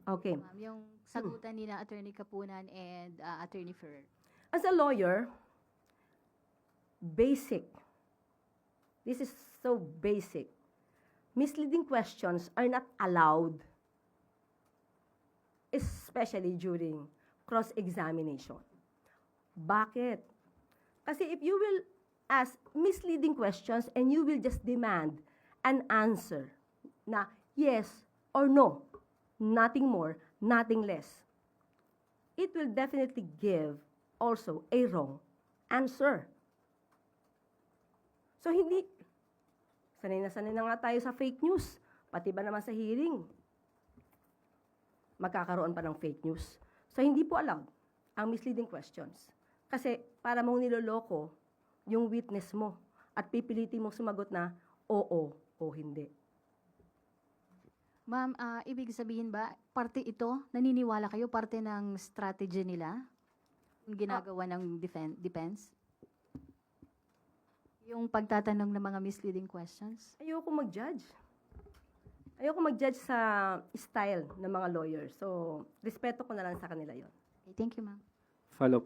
Okay. Ma'am, yung sagutan ni na Attorney Kapunan and Attorney Ferrer. As a lawyer, basic. This is so basic. Misleading questions are not allowed, especially during cross-examination. Bakit? Kasi if you will ask misleading questions and you will just demand an answer na yes or no, nothing more, nothing less, it will definitely give also a wrong answer. So hindi, sanay na nga tayo sa fake news, pati ba naman sa hearing, magkakaroon pa ng fake news. So hindi po allowed ang misleading questions. Kasi para mong niloloko yung witness mo at pipilitin mong sumagot na oo o hindi. Ma'am, ibig sabihin ba, parte ito, naniniwala kayo, parte ng strategy nila? Yung ginagawa ng defense? Yung pagtatanong ng mga misleading questions? Ayoko mag-judge. Ayoko mag-judge sa style ng mga lawyers. So, respeto ko na lang sa kanila yon. Okay, thank you, ma'am. Follow